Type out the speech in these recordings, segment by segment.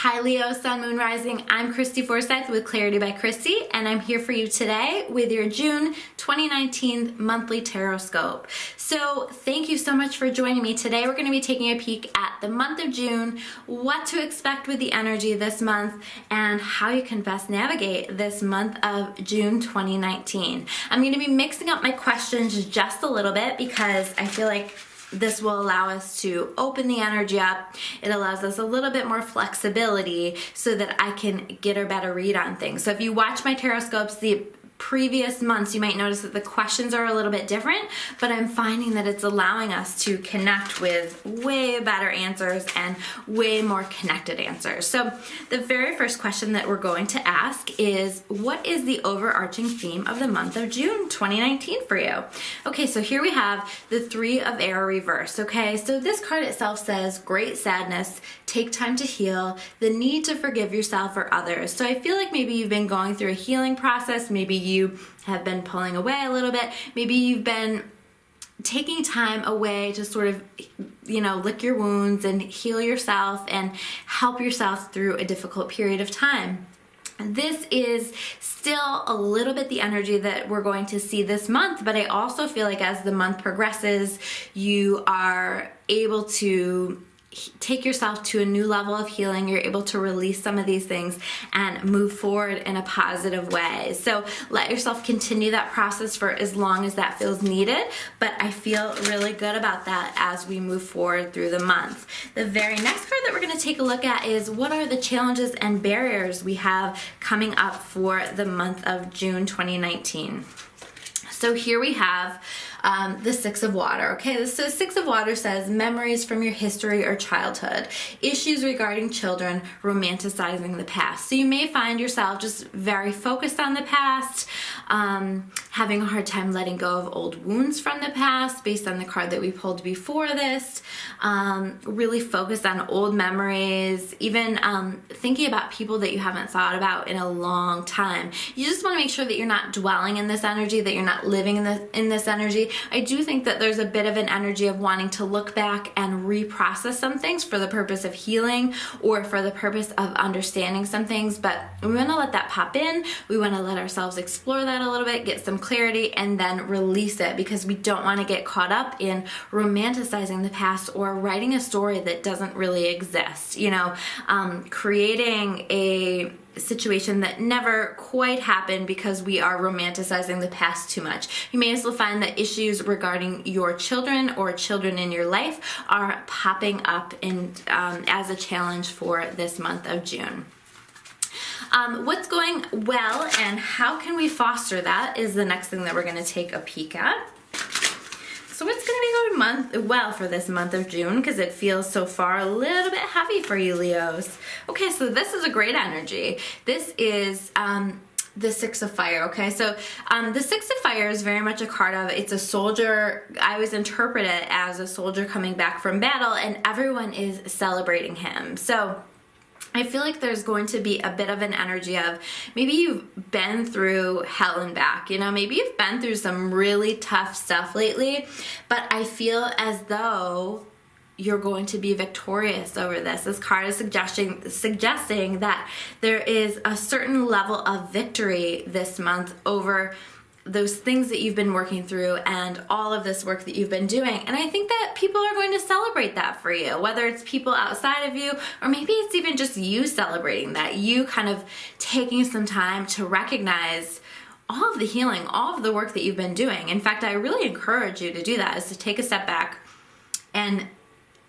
Hi Leo, Sun, Moon, Rising. I'm Christy Forsyth with Clarity by Christy, and I'm here for you today with your June 2019 monthly Tarotscope. So thank you so much for joining me. Today we're going to be taking a peek at the month of June, what to expect with the energy this month, and how you can best navigate this month of June 2019. I'm going to be mixing up my questions just a little bit because I feel like this will allow us to open the energy up. It allows us a little bit more flexibility so that I can get a better read on things. So if you watch my Tarotscopes the previous months, you might notice that the questions are a little bit different, but I'm finding that it's allowing us to connect with way better answers and way more connected answers. So the very first question that we're going to ask is, what is the overarching theme of the month of June 2019 for you? Okay, so here we have the Three of Air reversed. Okay, so this card itself says great sadness, take time to heal, the need to forgive yourself or others. So I feel like maybe you've been going through a healing process, maybe you have been pulling away a little bit, maybe you've been taking time away to sort of, lick your wounds and heal yourself and help yourself through a difficult period of time. This is still a little bit the energy that we're going to see this month, but I also feel like as the month progresses, you are able to take yourself to a new level of healing. You're able to release some of these things and move forward in a positive way. So let yourself continue that process for as long as that feels needed, but I feel really good about that as we move forward through the month. The very next card that we're going to take a look at is, what are the challenges and barriers we have coming up for the month of June 2019? So here we have the Six of Water. Okay, so Six of Water says memories from your history or childhood, issues regarding children, romanticizing the past. So you may find yourself just very focused on the past, having a hard time letting go of old wounds from the past based on the card that we pulled before this, really focused on old memories, even thinking about people that you haven't thought about in a long time. You just want to make sure that you're not dwelling in this energy, that you're not living in this energy. I do think that there's a bit of an energy of wanting to look back and reprocess some things for the purpose of healing or for the purpose of understanding some things, but we want to let that pop in. We want to let ourselves explore that a little bit, get some clarity, and then release it, because we don't want to get caught up in romanticizing the past or writing a story that doesn't really exist. Creating a situation that never quite happened because we are romanticizing the past too much. You may also find that issues regarding your children or children in your life are popping up as a challenge for this month of June. What's going well and how can we foster that is the next thing that we're going to take a peek at. So what's going to be going well for this month of June, because it feels so far a little bit heavy for you Leos. Okay, so this is a great energy. This is the Six of Fire. Okay, so the Six of Fire is very much a card of, it's a soldier. I always interpret it as a soldier coming back from battle and everyone is celebrating him. So I feel like there's going to be a bit of an energy of, maybe you've been through hell and back, maybe you've been through some really tough stuff lately, but I feel as though you're going to be victorious over this. This card is suggesting that there is a certain level of victory this month over those things that you've been working through and all of this work that you've been doing. And I think that people are going to celebrate that for you, whether it's people outside of you, or maybe it's even just you celebrating that, you kind of taking some time to recognize all of the healing, all of the work that you've been doing. In fact, I really encourage you to do that, is to take a step back and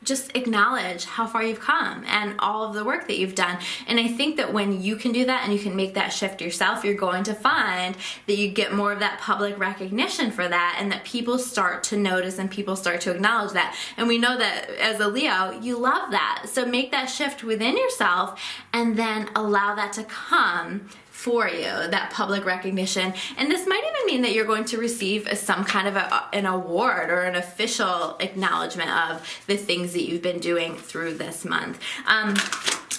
just acknowledge how far you've come and all of the work that you've done. And I think that when you can do that and you can make that shift yourself, you're going to find that you get more of that public recognition for that, and that people start to notice and people start to acknowledge that. And we know that as a Leo, you love that. So make that shift within yourself and then allow that to come for you, that public recognition. And this might even mean that you're going to receive some kind of an award or an official acknowledgement of the things that you've been doing through this month.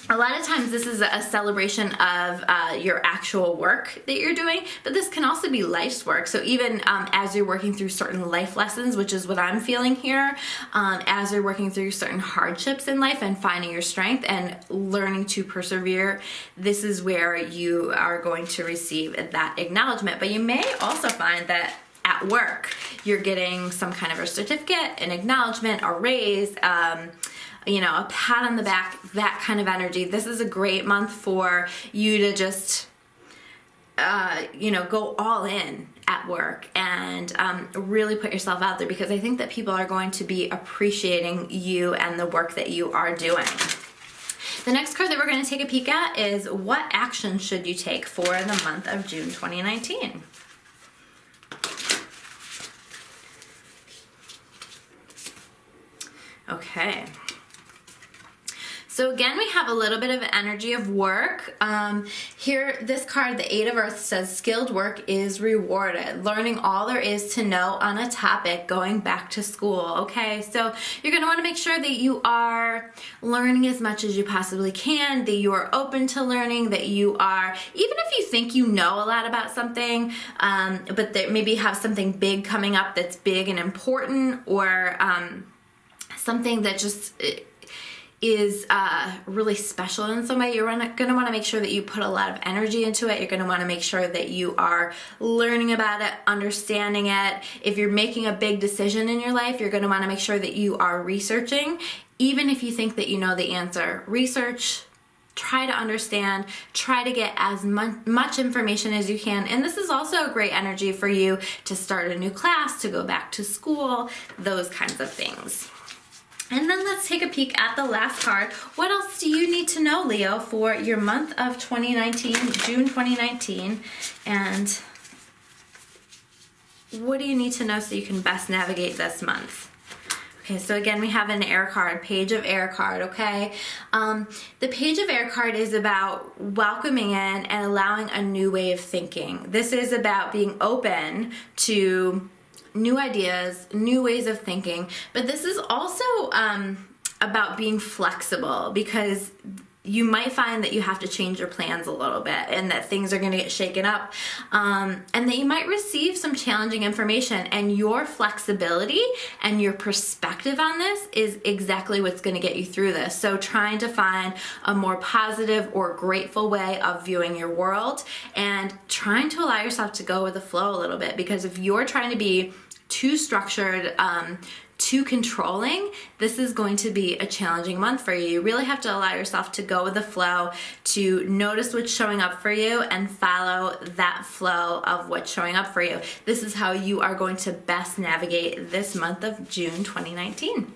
a lot of times this is a celebration of your actual work that you're doing, but this can also be life's work. So even as you're working through certain life lessons, which is what I'm feeling here, as you're working through certain hardships in life and finding your strength and learning to persevere, this is where you are going to receive that acknowledgement. But you may also find that at work, you're getting some kind of a certificate, an acknowledgement, a raise, you know, a pat on the back, that kind of energy. This is a great month for you to just, you know, go all in at work and really put yourself out there, because I think that people are going to be appreciating you and the work that you are doing. The next card that we're going to take a peek at is what action should you take for the month of June 2019? Okay. So again, we have a little bit of energy of work. Here, this card, the Eight of Earth, says skilled work is rewarded. Learning all there is to know on a topic, going back to school, okay? So you're gonna wanna make sure that you are learning as much as you possibly can, that you are open to learning, that you are, even if you think you know a lot about something, but that maybe have something big coming up that's big and important, or something that just is really special in some way, you're going to want to make sure that you put a lot of energy into it. You're going to want to make sure that you are learning about it, understanding it. If you're making a big decision in your life, you're going to want to make sure that you are researching. Even if you think that you know the answer, research, try to understand, try to get as much information as you can. And this is also a great energy for you to start a new class, to go back to school, those kinds of things. And then let's take a peek at the last card. What else do you need to know, Leo, for your month of 2019, June 2019? And what do you need to know so you can best navigate this month? Okay, so again, we have an air card, Page of Air card, okay? The Page of Air card is about welcoming in and allowing a new way of thinking. This is about being open to new ideas, new ways of thinking, but this is also about being flexible, because you might find that you have to change your plans a little bit and that things are going to get shaken up, and that you might receive some challenging information, and your flexibility and your perspective on this is exactly what's going to get you through this. So trying to find a more positive or grateful way of viewing your world, and trying to allow yourself to go with the flow a little bit, because if you're trying to be too structured, too controlling, this is going to be a challenging month for you. You really have to allow yourself to go with the flow, to notice what's showing up for you and follow that flow of what's showing up for you. This is how you are going to best navigate this month of June 2019.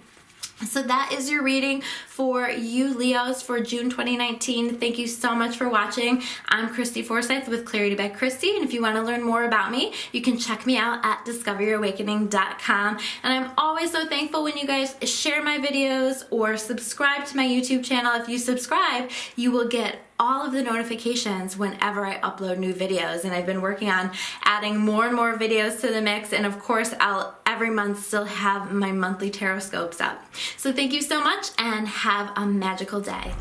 So that is your reading for you, Leos, for June 2019. Thank you so much for watching. I'm Christy Forsyth with Clarity by Christy, and if you want to learn more about me, you can check me out at discoveryourawakening.com. And I'm always so thankful when you guys share my videos or subscribe to my YouTube channel. If you subscribe, you will get all of the notifications whenever I upload new videos, and I've been working on adding more and more videos to the mix, and of course I'll every month still have my monthly Tarotscopes up. So thank you so much and have a magical day.